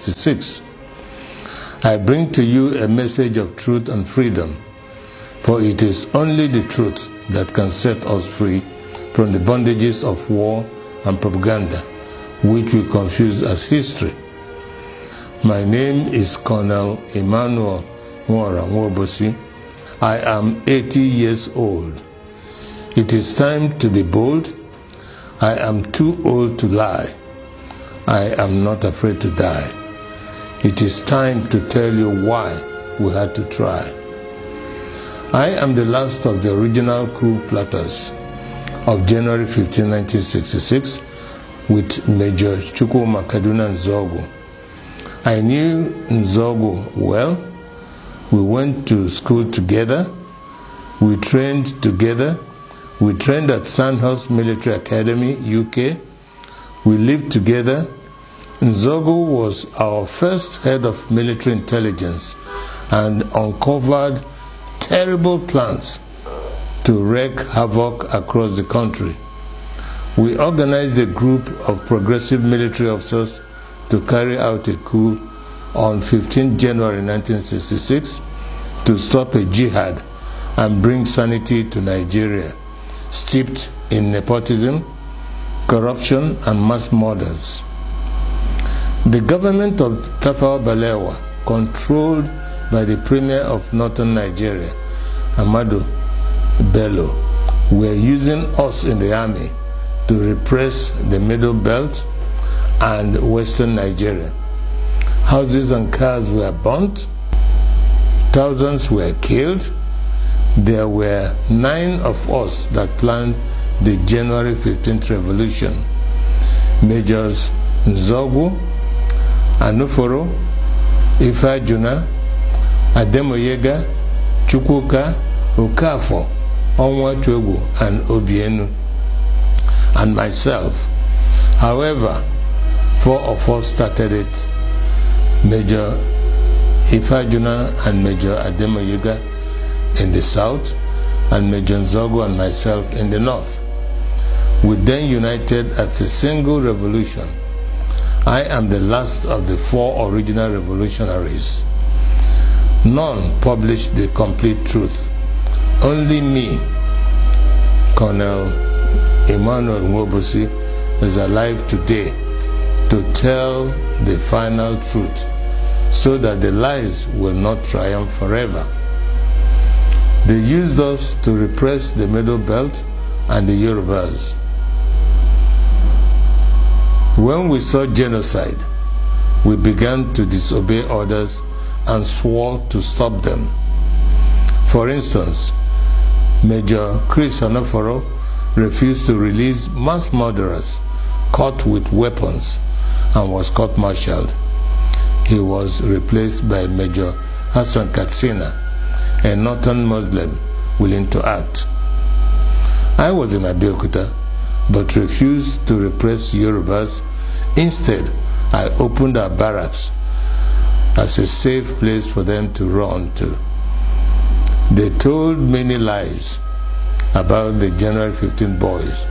1966. I bring to you a message of truth and freedom, for it is only the truth that can set us free from the bondages of war and propaganda, which we confuse as history. My name is Colonel Emmanuel Nwora Nwobosi. I am 80 years old. It is time to be bold. I am too old to lie. I am not afraid to die. It is time to tell you why we had to try. I am the last of the original coup plotters of January 15, 1966, with Major Chukwuma Kaduna Nzogu. I knew Nzogu well. We went to school together. We trained together. We trained at Sandhurst Military Academy, UK. We lived together. Nzogu was our first head of military intelligence and uncovered terrible plans to wreak havoc across the country. We organized a group of progressive military officers to carry out a coup on 15 January 1966 to stop a jihad and bring sanity to Nigeria, steeped in nepotism, corruption, and mass murders. The government of Tafawa Balewa, controlled by the Premier of Northern Nigeria, Ahmadu Bello, were using us in the army to repress the Middle Belt and Western Nigeria. Houses and cars were burnt. Thousands were killed. There were 9 of us that planned the January 15th revolution. Majors Nzogu, Anuforo, Ifeajuna, Ademoyega, Chukwuka, Okafor, Onwachukwu, and Obienu, and myself. However, 4 of us started it: Major Ifeajuna and Major Ademoyega in the south, and Major Nzogu and myself in the north. We then united as a single revolution. I am the last of the 4 original revolutionaries. None published the complete truth. Only me, Colonel Emmanuel Nwobosi, is alive today to tell the final truth, so that the lies will not triumph forever. They used us to repress the Middle Belt and the Yorubas. When we saw genocide, we began to disobey orders and swore to stop them. For instance, Major Chris Anuforo refused to release mass murderers caught with weapons and was court-martialed. He was replaced by Major Hassan Katsina, a northern Muslim willing to act. I was in Abeokuta, but refused to repress Yorubas. Instead, I opened our barracks as a safe place for them to run to. They told many lies about the January 15 boys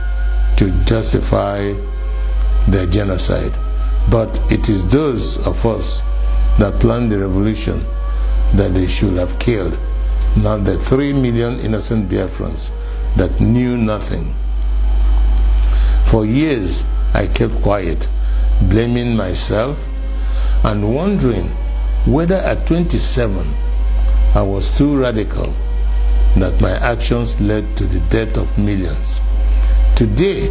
to justify their genocide, but it is those of us that planned the revolution that they should have killed, not the 3 million innocent Biafrans that knew nothing. For years, I kept quiet, blaming myself and wondering whether at 27 I was too radical, that my actions led to the death of millions. Today,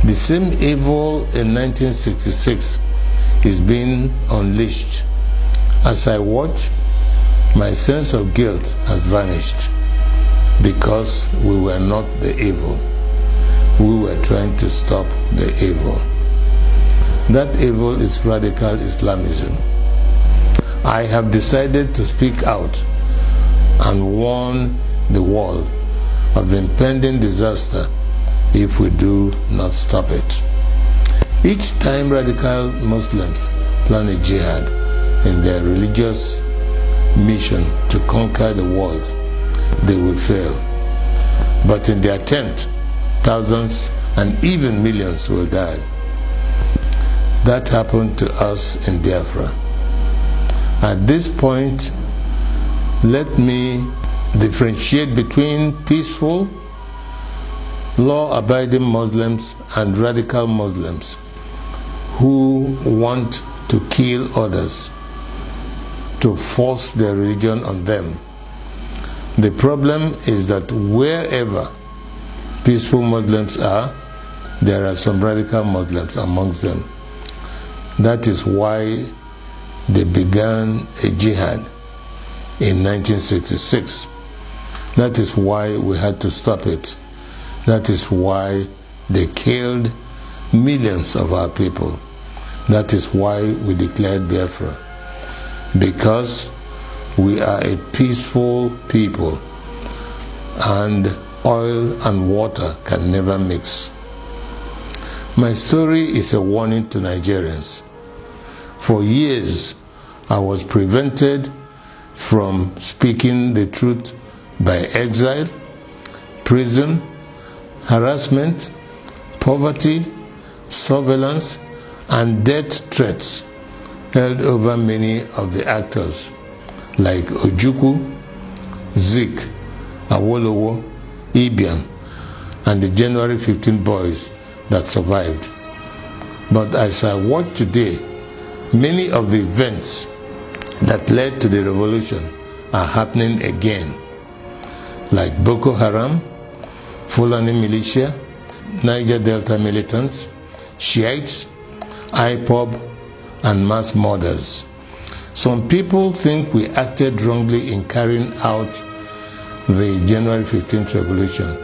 the same evil in 1966 is being unleashed. As I watch, my sense of guilt has vanished, because we were not the evil. We were trying to stop the evil. That evil is radical Islamism. I have decided to speak out and warn the world of the impending disaster if we do not stop it. Each time radical Muslims plan a jihad in their religious mission to conquer the world, they will fail. But in the attempt, thousands and even millions will die. That happened to us in Biafra. At this point, let me differentiate between peaceful, law-abiding Muslims and radical Muslims who want to kill others, to force their religion on them. The problem is that wherever peaceful Muslims are, there are some radical Muslims amongst them. That is why they began a jihad in 1966. That is why we had to stop it. That is why they killed millions of our people. That is why we declared Biafra. Because we are a peaceful people, and oil and water can never mix. My story is a warning to Nigerians. For years, I was prevented from speaking the truth by exile, prison, harassment, poverty, surveillance, and death threats held over many of the actors like Ojukwu, Zik, Awolowo, Ibiam, and the January 15 boys that survived. But as I watch today, many of the events that led to the revolution are happening again, like Boko Haram, Fulani militia, Niger Delta militants, Shiites, IPOB, and mass murders. Some people think we acted wrongly in carrying out the January 15th revolution,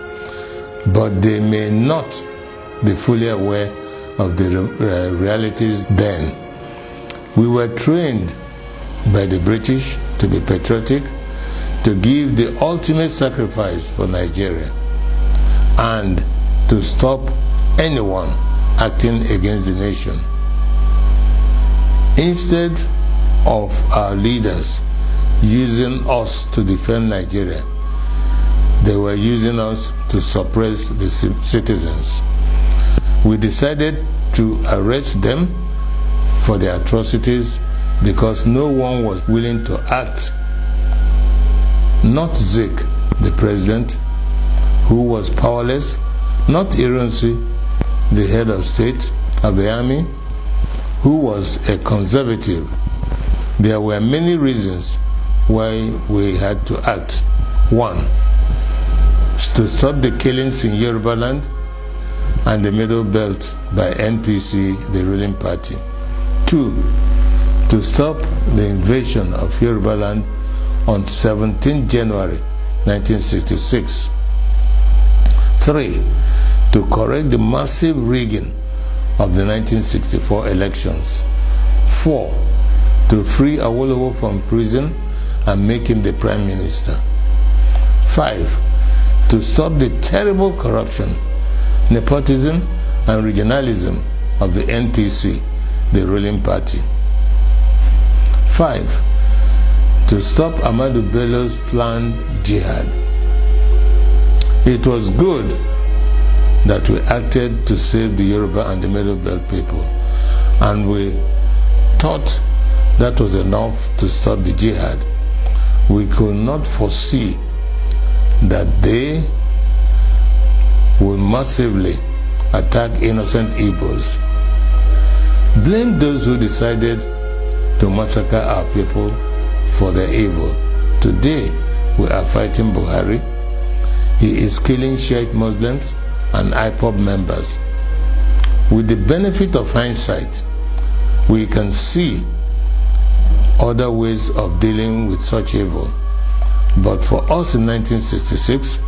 but they may not be fully aware of the realities then. We were trained by the British to be patriotic, to give the ultimate sacrifice for Nigeria, and to stop anyone acting against the nation. Instead of our leaders using us to defend Nigeria, they were using us to suppress the citizens. We decided to arrest them for their atrocities because no one was willing to act. Not Zik, the president, who was powerless, not Ironsi, the head of state of the army, who was a conservative. There were many reasons why we had to act. One, to stop the killings in Yoruba land and the Middle Belt by NPC, the ruling party. Two, to stop the invasion of Yoruba land on 17 January 1966. Three, to correct the massive rigging of the 1964 elections. Four, to free Awolowo from prison and make him the Prime Minister. Five, to stop the terrible corruption, nepotism, and regionalism of the NPC, the ruling party. Five, to stop Ahmadu Bello's planned jihad. It was good that we acted to save the Yoruba and the Middle Belt people, and we thought that was enough to stop the jihad. We could not foresee that they will massively attack innocent Igbos. Blame those who decided to massacre our people for their evil. Today, we are fighting Buhari. He is killing Shiite Muslims and IPOB members. With the benefit of hindsight, we can see other ways of dealing with such evil. But for us in 1966,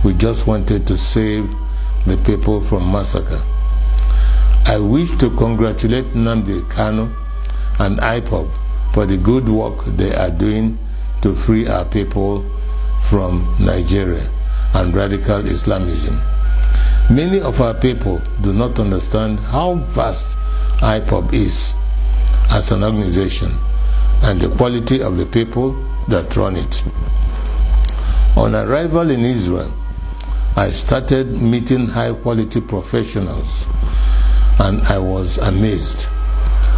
we just wanted to save the people from massacre. I wish to congratulate Nnamdi Kanu and IPOB for the good work they are doing to free our people from Nigeria and radical Islamism. Many of our people do not understand how vast IPOB is as an organization and the quality of the people that run it. On arrival in Israel, I started meeting high-quality professionals, and I was amazed.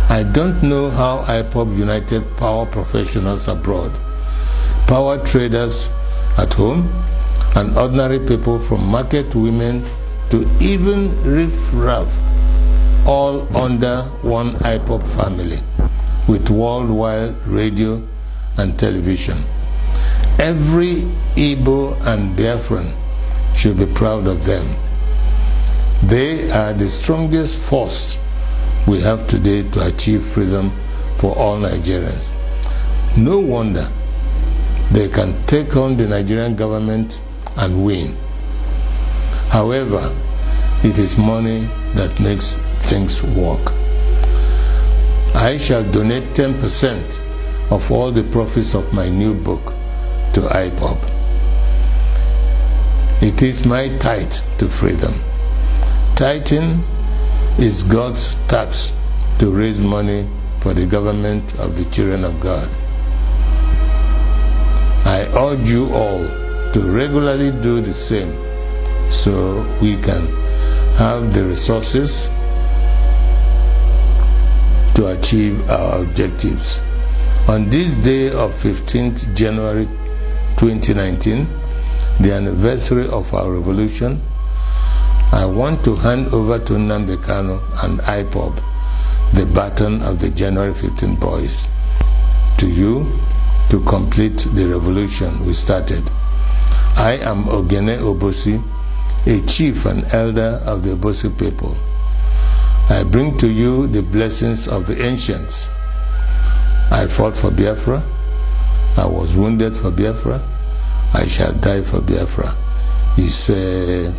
I don't know how IPOB united power professionals abroad, power traders at home, and ordinary people from market women to even riff-raff, all under one IPOB family with worldwide radio and television. Every Igbo and Biafran should be proud of them. They are the strongest force we have today to achieve freedom for all Nigerians. No wonder they can take on the Nigerian government and win. However, it is money that makes things work. I shall donate 10% of all the profits of my new book to IPOB. It is my tithe to freedom. Tithing is God's tax to raise money for the government of the children of God. I urge you all to regularly do the same so we can have the resources to achieve our objectives. On this day of 15th January 2019, the anniversary of our revolution, I want to hand over to Nnamdi Kanu and IPOB the baton of the January 15 boys. To you, to complete the revolution we started. I am Ogene Obosi, a chief and elder of the Obosi people. I bring to you the blessings of the ancients. I fought for Biafra. I was wounded for Biafra. I shall die for Biafra. He said,